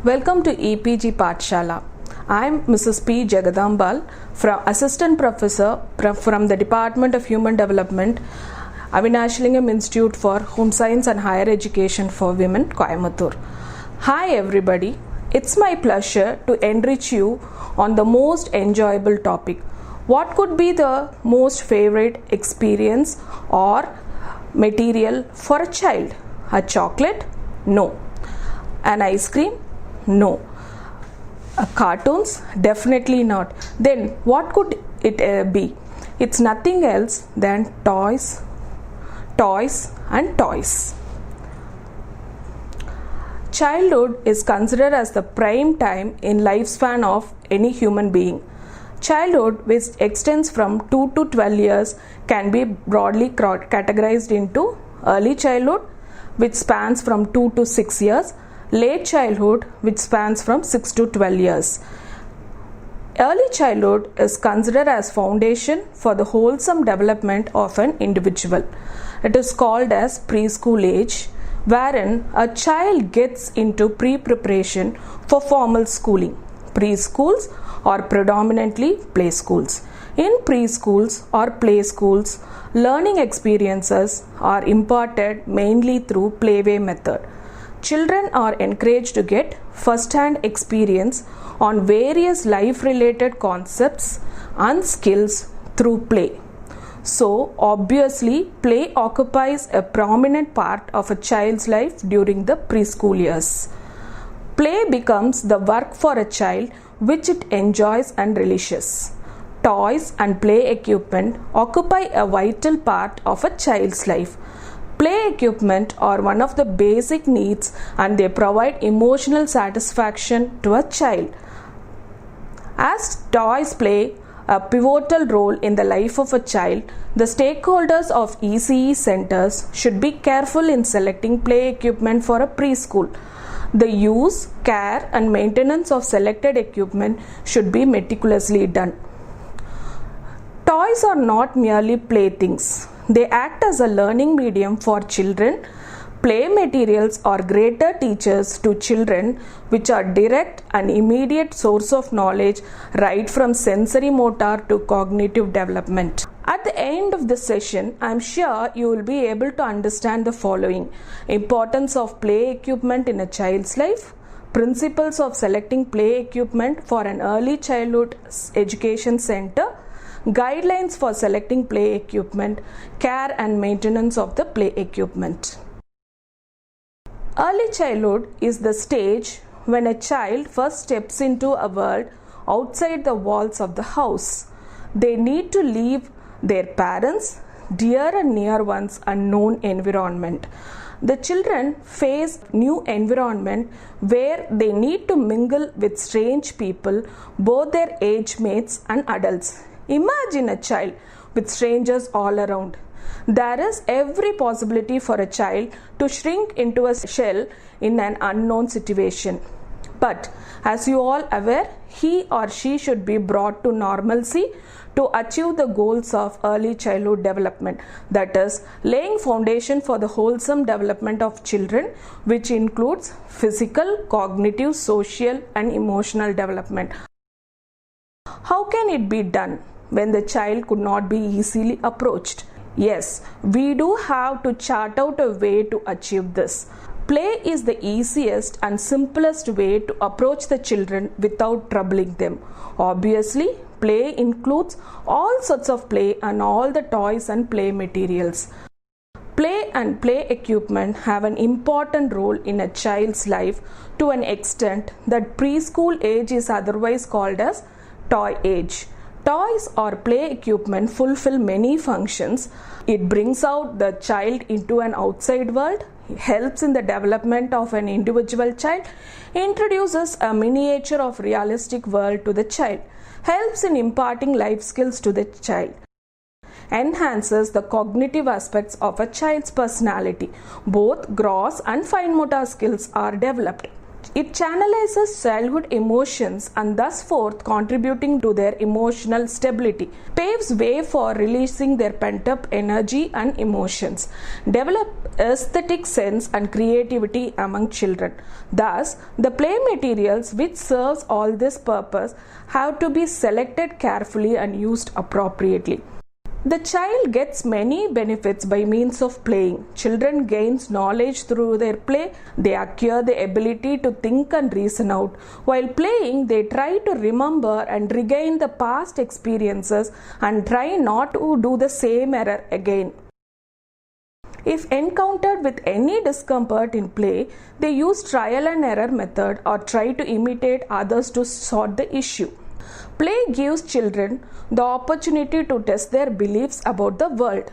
Welcome to EPG Pathshala. I am Mrs. P. Jagadambal, Assistant Professor from the Department of Human Development, Avinashalingam Institute for Home Science and Higher Education for Women, Coimbatore. Hi everybody, it's my pleasure to enrich you on the most enjoyable topic. What could be the most favorite experience or material for a child? A chocolate? No. An ice cream? No. Cartoons? Definitely not. Then what could it be? It's nothing else than toys and toys. Childhood is considered as the prime time in lifespan of any human being. Childhood, which extends from 2 to 12 years, can be broadly categorized into early childhood, which spans from 2 to 6 years, late childhood, which spans from 6 to 12 years. Early childhood is considered as foundation for the wholesome development of an individual. It is called as preschool age, wherein a child gets into pre-preparation for formal schooling. Preschools are predominantly play schools. In preschools or play schools, learning experiences are imparted mainly through playway method. Children are encouraged to get first-hand experience on various life-related concepts and skills through play. So, obviously, play occupies a prominent part of a child's life during the preschool years. Play becomes the work for a child which it enjoys and relishes. Toys and play equipment occupy a vital part of a child's life. Play equipment are one of the basic needs and they provide emotional satisfaction to a child. As toys play a pivotal role in the life of a child, the stakeholders of ECE centers should be careful in selecting play equipment for a preschool. The use, care and maintenance of selected equipment should be meticulously done. Toys are not merely playthings. They act as a learning medium for children. Play materials are greater teachers to children, which are direct and immediate source of knowledge right from sensory motor to cognitive development. At the end of the session, I am sure you will be able to understand the following: importance of play equipment in a child's life, principles of selecting play equipment for an early childhood education center, guidelines for selecting play equipment, care and maintenance of the play equipment. Early childhood is the stage when a child first steps into a world outside the walls of the house. They need to leave their parents, dear and near ones, and known environment. The children face new environment where they need to mingle with strange people, both their age mates and adults. Imagine a child with strangers all around. There is every possibility for a child to shrink into a shell in an unknown situation. But as you all aware, he or she should be brought to normalcy to achieve the goals of early childhood development, that is, laying foundation for the wholesome development of children, which includes physical, cognitive, social and emotional development. How can it be done when the child could not be easily approached? Yes, we do have to chart out a way to achieve this. Play is the easiest and simplest way to approach the children without troubling them. Obviously, play includes all sorts of play and all the toys and play materials. Play and play equipment have an important role in a child's life to an extent that preschool age is otherwise called as toy age. Toys or play equipment fulfill many functions. It brings out the child into an outside world, helps in the development of an individual child, introduces a miniature of realistic world to the child, helps in imparting life skills to the child, enhances the cognitive aspects of a child's personality. Both gross and fine motor skills are developed. It channelizes childhood emotions and thus forth contributing to their emotional stability, paves way for releasing their pent-up energy and emotions, develop aesthetic sense and creativity among children. Thus, the play materials which serves all this purpose have to be selected carefully and used appropriately. The child gets many benefits by means of playing. Children gains knowledge through their play. They acquire the ability to think and reason out. While playing, they try to remember and regain the past experiences and try not to do the same error again. If encountered with any discomfort in play, they use trial and error method or try to imitate others to sort the issue. Play gives children the opportunity to test their beliefs about the world.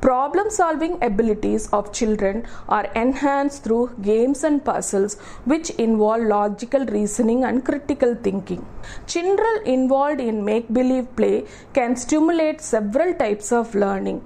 Problem-solving abilities of children are enhanced through games and puzzles which involve logical reasoning and critical thinking. Children involved in make-believe play can stimulate several types of learning.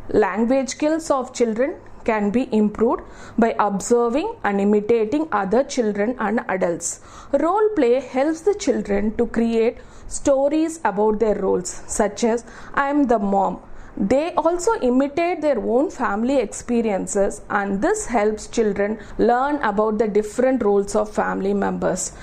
Language skills of children can be improved by observing and imitating other children and adults. Role play helps the children to create stories about their roles, such as I am the mom. They also imitate their own family experiences, and this helps children learn about the different roles of family members.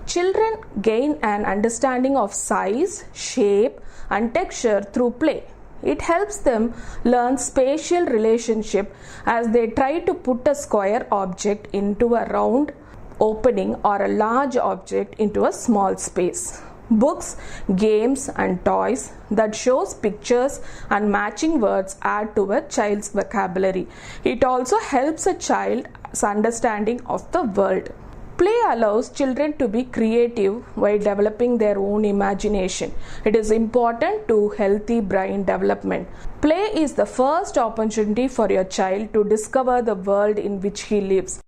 Children gain an understanding of size, shape, and texture through play. It helps them learn spatial relationship as they try to put a square object into a round opening or a large object into a small space. Books, games and toys that shows pictures and matching words add to a child's vocabulary. It also helps a child's understanding of the world. Play allows children to be creative while developing their own imagination. It is important to healthy brain development. Play is the first opportunity for your child to discover the world in which he lives.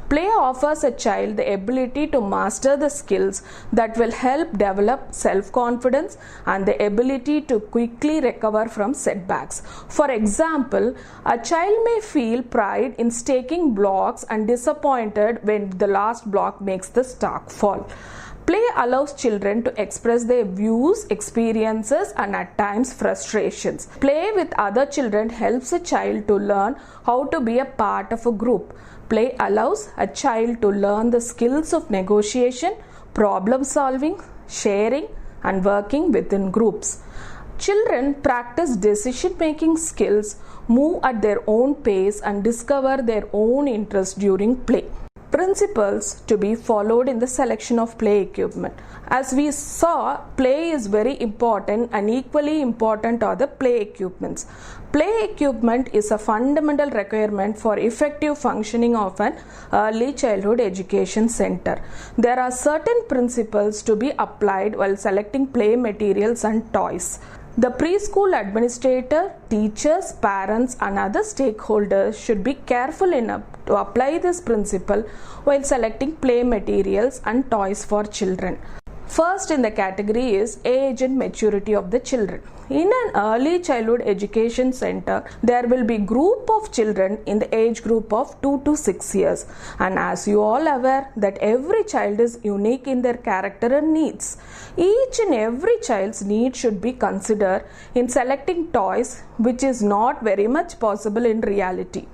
Play offers a child the ability to master the skills that will help develop self-confidence and the ability to quickly recover from setbacks. For example, a child may feel pride in staking blocks and disappointed when the last block makes the stack fall. Play allows children to express their views, experiences, and at times frustrations. Play with other children helps a child to learn how to be a part of a group. Play allows a child to learn the skills of negotiation, problem solving, sharing, and working within groups. Children practice decision-making skills, move at their own pace, and discover their own interests during play. Principles to be followed in the selection of play equipment. As we saw, play is very important, and equally important are the play equipments. Play equipment is a fundamental requirement for effective functioning of an early childhood education center. There are certain principles to be applied while selecting play materials and toys. The preschool administrator, teachers, parents, and other stakeholders should be careful enough to apply this principle while selecting play materials and toys for children. First in the category is age and maturity of the children. In an early childhood education center, there will be group of children in the age group of 2 to 6 years. And as you all aware that every child is unique in their character and needs. Each and every child's need should be considered in selecting toys, which is not very much possible in reality.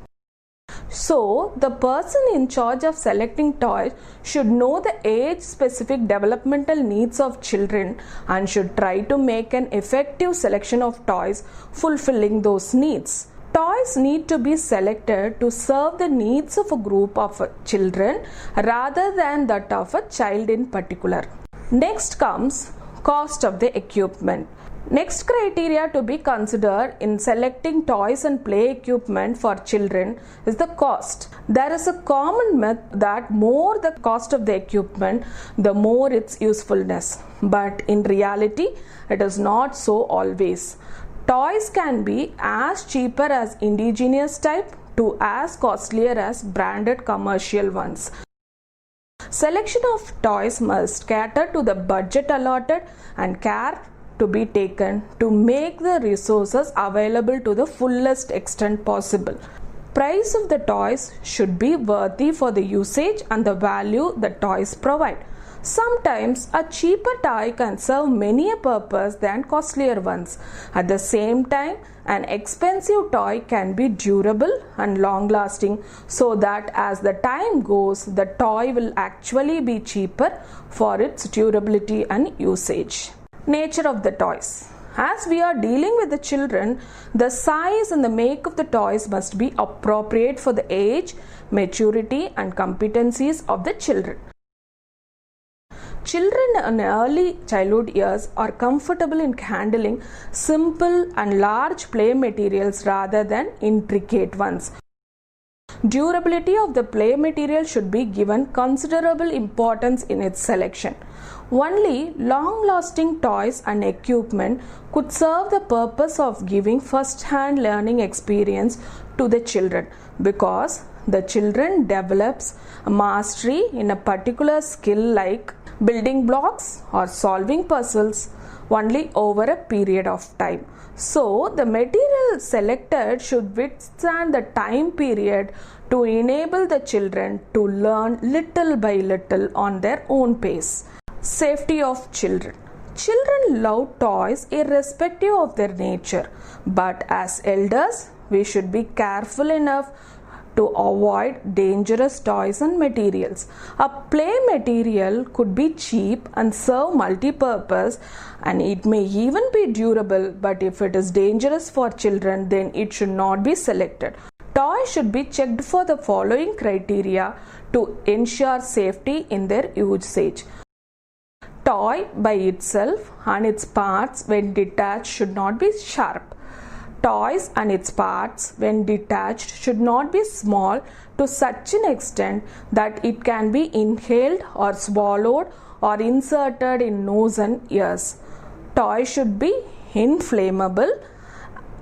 So, the person in charge of selecting toys should know the age-specific developmental needs of children and should try to make an effective selection of toys fulfilling those needs. Toys need to be selected to serve the needs of a group of children rather than that of a child in particular. Next comes cost of the equipment. Next criteria to be considered in selecting toys and play equipment for children is the cost. There is a common myth that more the cost of the equipment, the more its usefulness. But in reality, it is not so always. Toys can be as cheaper as indigenous type to as costlier as branded commercial ones. Selection of toys must cater to the budget allotted and care to be taken to make the resources available to the fullest extent possible. price of the toys should be worthy for the usage and the value the toys provide. Sometimes a cheaper toy can serve many a purpose than costlier ones. At the same time, an expensive toy can be durable and long lasting, so that as the time goes, the toy will actually be cheaper for its durability and usage. Nature of the toys. As we are dealing with the children, the size and the make of the toys must be appropriate for the age, maturity and competencies of the children. Children in early childhood years are comfortable in handling simple and large play materials rather than intricate ones. Durability of the play material should be given considerable importance in its selection. Only long-lasting toys and equipment could serve the purpose of giving first-hand learning experience to the children, because the children develops mastery in a particular skill like building blocks or solving puzzles only over a period of time. So, the material selected should withstand the time period to enable the children to learn little by little on their own pace. Safety of children. Children love toys irrespective of their nature, but as elders, we should be careful enough to avoid dangerous toys and materials. A play material could be cheap and serve multi-purpose, and it may even be durable, but if it is dangerous for children, then it should not be selected. Toys should be checked for the following criteria to ensure safety in their usage. Toy by itself and its parts when detached should not be sharp. Toys and its parts when detached should not be small to such an extent that it can be inhaled or swallowed or inserted in nose and ears. Toys should be inflammable.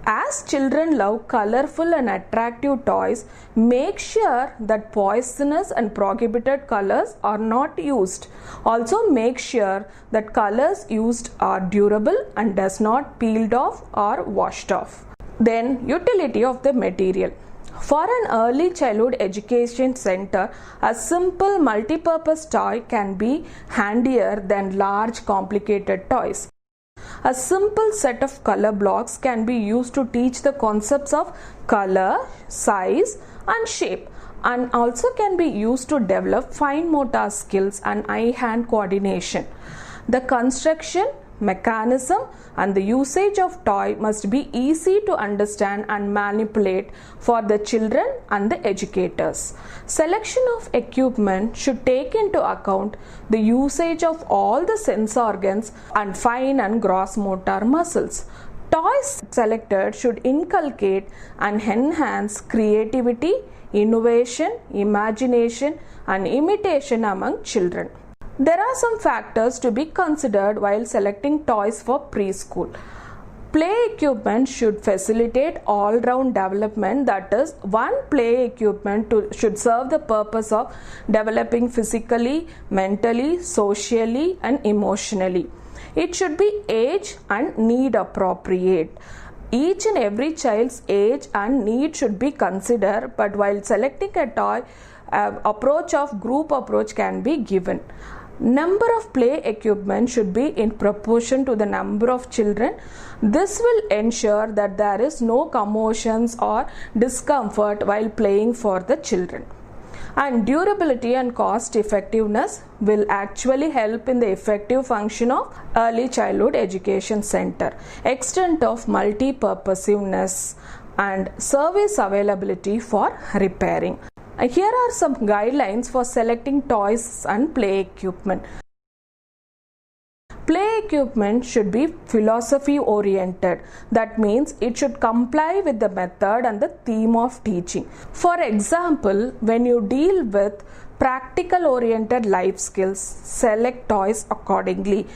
As children love colorful and attractive toys, make sure that poisonous and prohibited colors are not used. Also make sure that colors used are durable and does not peeled off or washed off. Then, utility of the material. For an early childhood education center, a simple multi-purpose toy can be handier than large complicated toys. A simple set of color blocks can be used to teach the concepts of color, size and shape, and also can be used to develop fine motor skills and eye-hand coordination. The construction, mechanism and the usage of toy must be easy to understand and manipulate for the children and the educators. Selection of equipment should take into account the usage of all the sense organs and fine and gross motor muscles. Toys selected should inculcate and enhance creativity, innovation, imagination and imitation among children. There are some factors to be considered while selecting toys for preschool. Play equipment should facilitate all-round development, that is, one play equipment should serve the purpose of developing physically, mentally, socially and emotionally. It should be age and need appropriate. Each and every child's age and need should be considered, but while selecting a toy, approach of group approach can be given. Number of play equipment should be in proportion to the number of children. This will ensure that there is no commotions or discomfort while playing for the children. And durability and cost effectiveness will actually help in the effective function of early childhood education center. Extent of multi-purposiveness and service availability for repairing. Here are some guidelines for selecting toys and play equipment. Play equipment should be philosophy oriented. That means it should comply with the method and the theme of teaching. For example, when you deal with practical oriented life skills, select toys accordingly.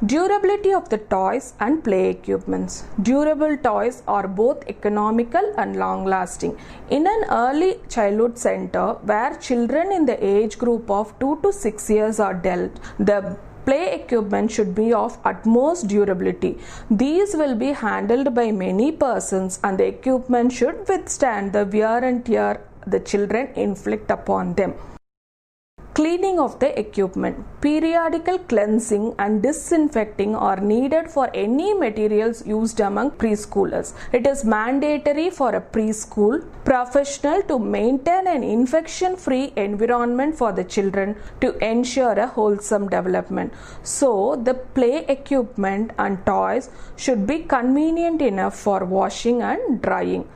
Durability of the toys and play equipments. Durable toys are both economical and long-lasting. In an early childhood center where children in the age group of 2 to 6 years are dealt, the play equipment should be of utmost durability. These will be handled by many persons, and the equipment should withstand the wear and tear the children inflict upon them. Cleaning of the equipment. Periodical cleansing and disinfecting are needed for any materials used among preschoolers. It is mandatory for a preschool professional to maintain an infection-free environment for the children to ensure a wholesome development. So, the play equipment and toys should be convenient enough for washing and drying.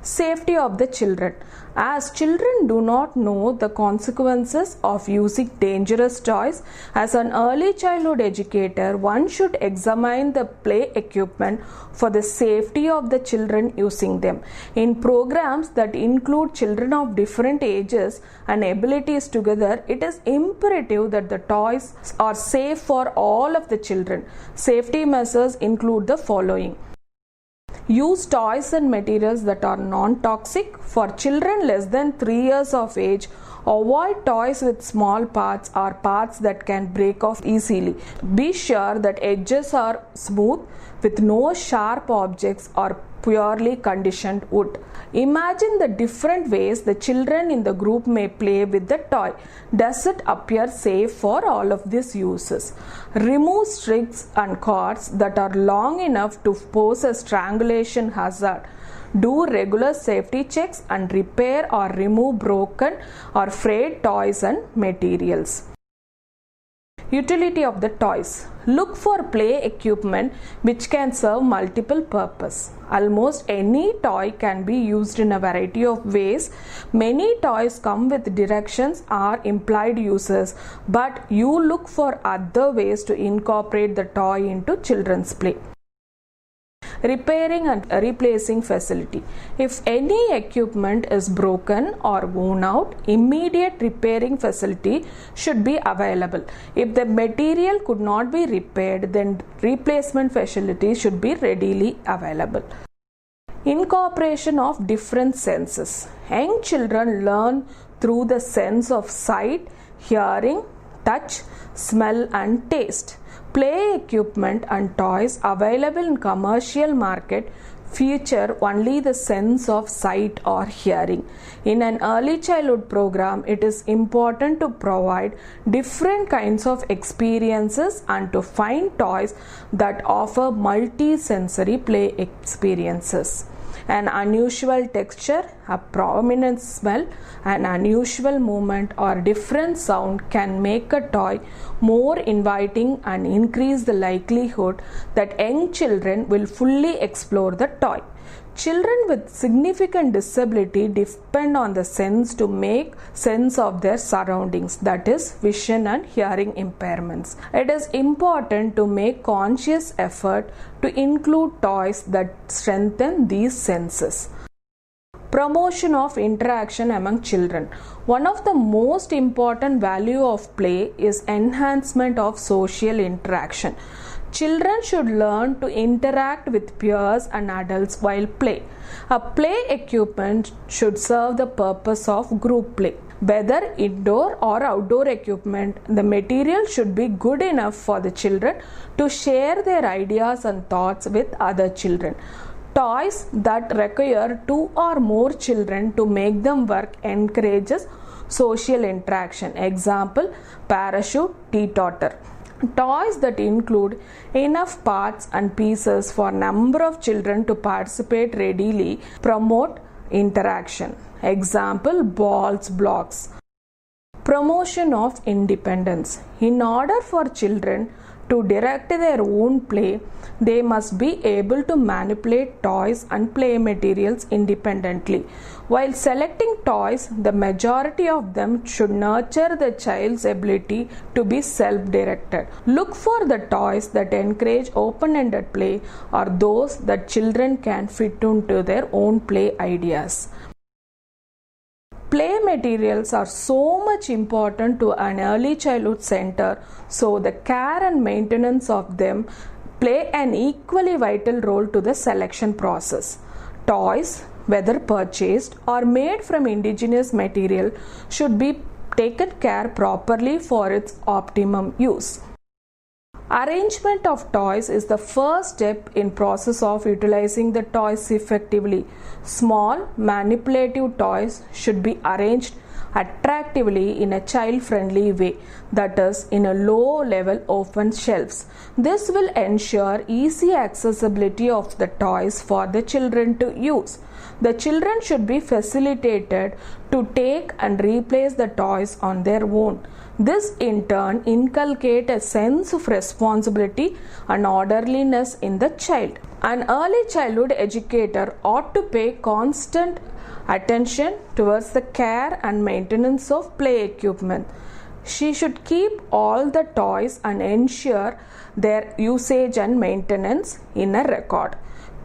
Safety of the children. As children do not know the consequences of using dangerous toys, as an early childhood educator, one should examine the play equipment for the safety of the children using them. In programs that include children of different ages and abilities together, it is imperative that the toys are safe for all of the children. Safety measures include the following. Use toys and materials that are non-toxic. For children less than 3 years of age, avoid toys with small parts or parts that can break off easily. Be sure that edges are smooth with no sharp objects or purely conditioned wood. Imagine the different ways the children in the group may play with the toy. Does it appear safe for all of these uses? Remove strings and cords that are long enough to pose a strangulation hazard. Do regular safety checks and repair or remove broken or frayed toys and materials. Utility of the toys. Look for play equipment which can serve multiple purposes. Almost any toy can be used in a variety of ways. Many toys come with directions or implied uses, but you look for other ways to incorporate the toy into children's play. Repairing and replacing facility. If any equipment is broken or worn out, immediate repairing facility should be available. If the material could not be repaired, then replacement facility should be readily available. Incorporation of different senses. Young children learn through the sense of sight, hearing, touch, smell and taste. Play equipment and toys available in commercial market feature only the sense of sight or hearing. In an early childhood program, it is important to provide different kinds of experiences and to find toys that offer multi-sensory play experiences. An unusual texture, a prominent smell, an unusual movement or different sound can make a toy more inviting and increase the likelihood that young children will fully explore the toy. Children with significant disability depend on the sense to make sense of their surroundings, that is, vision and hearing impairments. It is important to make conscious effort to include toys that strengthen these senses. Promotion of interaction among children. One of the most important value of play is enhancement of social interaction. Children should learn to interact with peers and adults while play. A play equipment should serve the purpose of group play. Whether indoor or outdoor equipment, the material should be good enough for the children to share their ideas and thoughts with other children. Toys that require 2 or more children to make them work encourages social interaction. Example, parachute, teeter-totter. Toys that include enough parts and pieces for number of children to participate readily promote interaction. Example, balls, blocks. Promotion of independence. In order for children to direct their own play, they must be able to manipulate toys and play materials independently. While selecting toys, the majority of them should nurture the child's ability to be self-directed. Look for the toys that encourage open-ended play or those that children can fit into their own play ideas. Play materials are so much important to an early childhood center, so the care and maintenance of them play an equally vital role to the selection process. Toys, whether purchased or made from indigenous material, should be taken care properly for its optimum use. Arrangement of toys is the first step in process of utilizing the toys effectively. Small manipulative toys should be arranged attractively in a child-friendly way, that is, in a low-level open shelves. This will ensure easy accessibility of the toys for the children to use. The children should be facilitated to take and replace the toys on their own. This in turn inculcates a sense of responsibility and orderliness in the child. An early childhood educator ought to pay constant attention towards the care and maintenance of play equipment. She should keep all the toys and ensure their usage and maintenance in a record.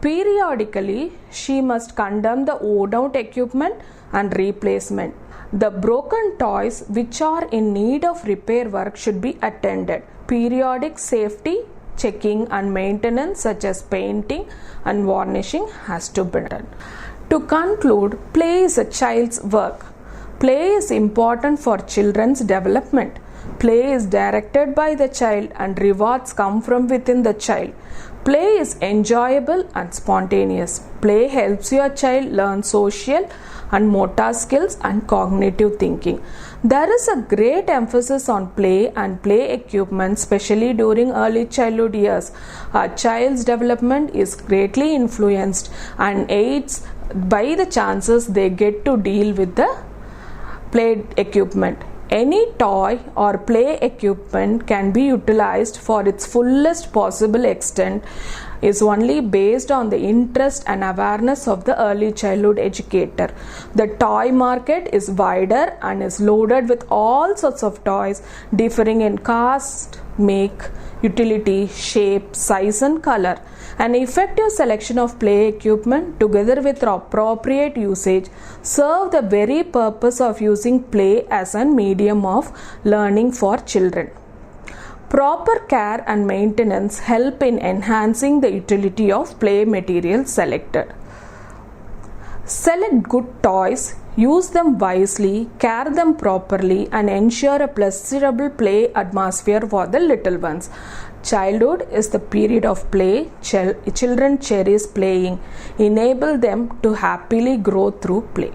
Periodically, she must condemn the worn out equipment and replacement. The broken toys which are in need of repair work should be attended. Periodic safety checking and maintenance such as painting and varnishing has to be done. To conclude, play is a child's work. Play is important for children's development. Play is directed by the child and rewards come from within the child. Play is enjoyable and spontaneous. Play helps your child learn social and motor skills and cognitive thinking. There is a great emphasis on play and play equipment, especially during early childhood years. A child's development is greatly influenced and aids by the chances they get to deal with the play equipment. Any toy or play equipment can be utilized for its fullest possible extent is only based on the interest and awareness of the early childhood educator. The toy market is wider and is loaded with all sorts of toys differing in cost, make, utility, shape, size and color. An effective selection of play equipment together with appropriate usage serve the very purpose of using play as a medium of learning for children. Proper care and maintenance help in enhancing the utility of play material selected. Select good toys, use them wisely, care them properly, and ensure a pleasurable play atmosphere for the little ones. Childhood is the period of play. Children cherish playing. Enable them to happily grow through play.